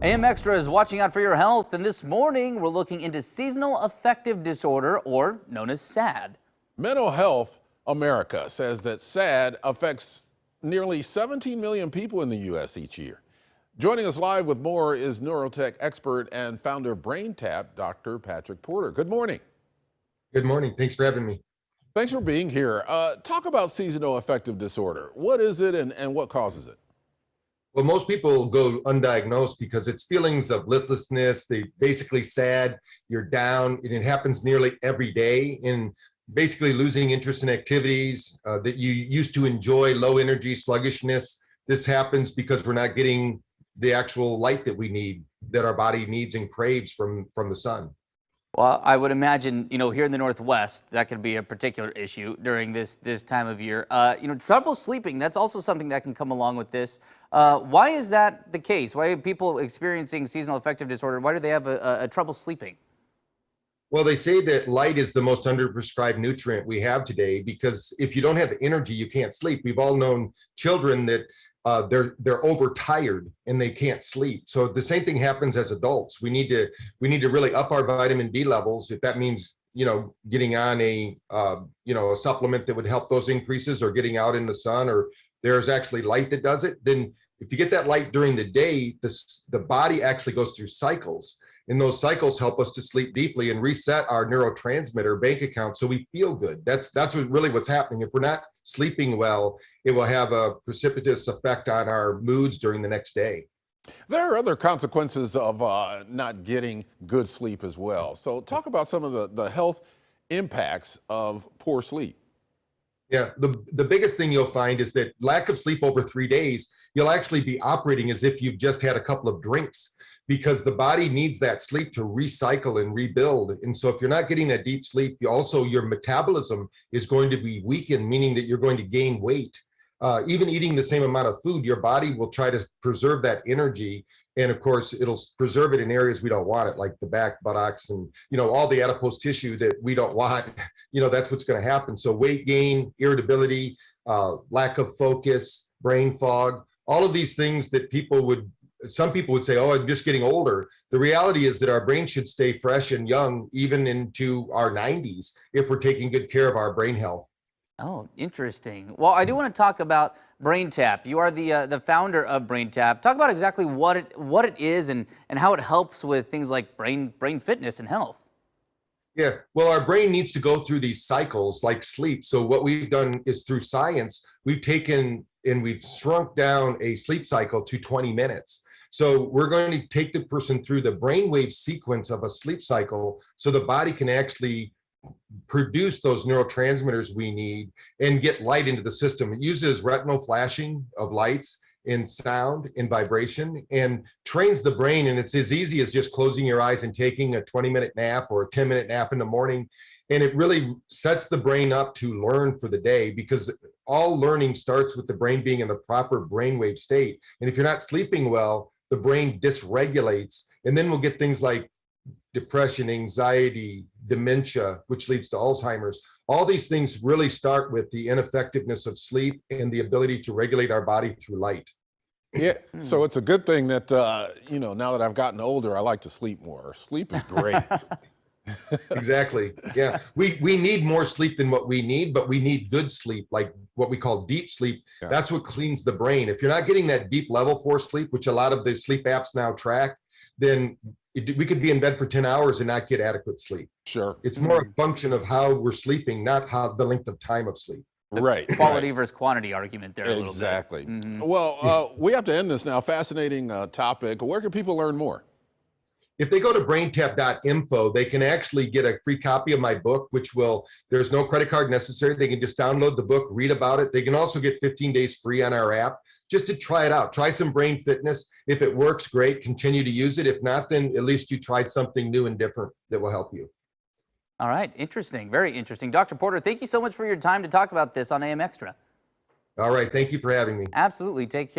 AM Extra is watching out for your health, and this morning we're looking into seasonal affective disorder, or known as SAD. Mental Health America says that SAD affects nearly 17 million people in the U.S. each year. Joining us live with more is neurotech expert and founder of BrainTap, Dr. Patrick Porter. Good morning. Good morning. Thanks for having me. Thanks for being here. Talk about seasonal affective disorder. What is it and what causes it? Well, most people go undiagnosed because it's feelings of listlessness. They basically sad, you're down, and it happens nearly every day. And basically losing interest in activities that you used to enjoy, low energy, sluggishness. This happens because we're not getting the actual light that we need, that our body needs and craves from the sun. Well, I would imagine, here in the Northwest, that could be a particular issue during this time of year. Trouble sleeping, that's also something that can come along with this. Why is that the case? Why are people experiencing seasonal affective disorder, why do they have a trouble sleeping? Well, they say that light is the most underprescribed nutrient we have today, because if you don't have the energy, you can't sleep. We've all known children that they're overtired and they can't sleep. So the same thing happens as adults. We need to really up our vitamin D levels. If that means, getting on a supplement that would help those increases, or getting out in the sun, or there's actually light that does it. Then if you get that light during the day, the body actually goes through cycles. And those cycles help us to sleep deeply and reset our neurotransmitter bank account so we feel good. That's what's happening. If we're not sleeping well, it will have a precipitous effect on our moods during the next day. There are other consequences of not getting good sleep as well. So talk about some of the health impacts of poor sleep. Yeah, the biggest thing you'll find is that lack of sleep over 3 days, you'll actually be operating as if you've just had a couple of drinks, because the body needs that sleep to recycle and rebuild. And so if you're not getting that deep sleep, your metabolism is going to be weakened, meaning that you're going to gain weight. Even eating the same amount of food, your body will try to preserve that energy. And of course, it'll preserve it in areas we don't want it, like the back, buttocks, and all the adipose tissue that we don't want. That's what's going to happen. So weight gain, irritability, lack of focus, brain fog, all of these things that some people would say, oh, I'm just getting older. The reality is that our brain should stay fresh and young even into our 90s if we're taking good care of our brain health. Oh, interesting. Well, I do want to talk about BrainTap. You are the founder of BrainTap. Talk about exactly what it is and how it helps with things like brain fitness and health. Yeah, well, our brain needs to go through these cycles like sleep. So what we've done is, through science, we've taken and we've shrunk down a sleep cycle to 20 minutes. So we're going to take the person through the brainwave sequence of a sleep cycle so the body can actually produce those neurotransmitters we need and get light into the system. It uses retinal flashing of lights in sound and vibration and trains the brain. And it's as easy as just closing your eyes and taking a 20-minute nap or a 10-minute nap in the morning. And it really sets the brain up to learn for the day, because all learning starts with the brain being in the proper brainwave state. And if you're not sleeping well, the brain dysregulates, and then we'll get things like depression, anxiety, dementia, which leads to Alzheimer's. All these things really start with the ineffectiveness of sleep and the ability to regulate our body through light. Yeah, so it's a good thing that, now that I've gotten older, I like to sleep more. Sleep is great. Exactly. Yeah. We need more sleep than what we need, but we need good sleep, like what we call deep sleep. Yeah. That's what cleans the brain. If you're not getting that deep level 4 sleep, which a lot of the sleep apps now track, then we could be in bed for 10 hours and not get adequate sleep. Sure. It's more a function of how we're sleeping, not how the length of time of sleep. Right. Quality versus quantity argument there a little bit. Exactly. Well, we have to end this now. Fascinating topic. Where can people learn more? If they go to braintap.info, they can actually get a free copy of my book, there's no credit card necessary. They can just download the book, read about it. They can also get 15 days free on our app, just to try it out. Try some brain fitness. If it works, great, continue to use it. If not, then at least you tried something new and different that will help you. All right, interesting, very interesting. Dr. Porter, thank you so much for your time to talk about this on AM Extra. All right, thank you for having me. Absolutely, take care.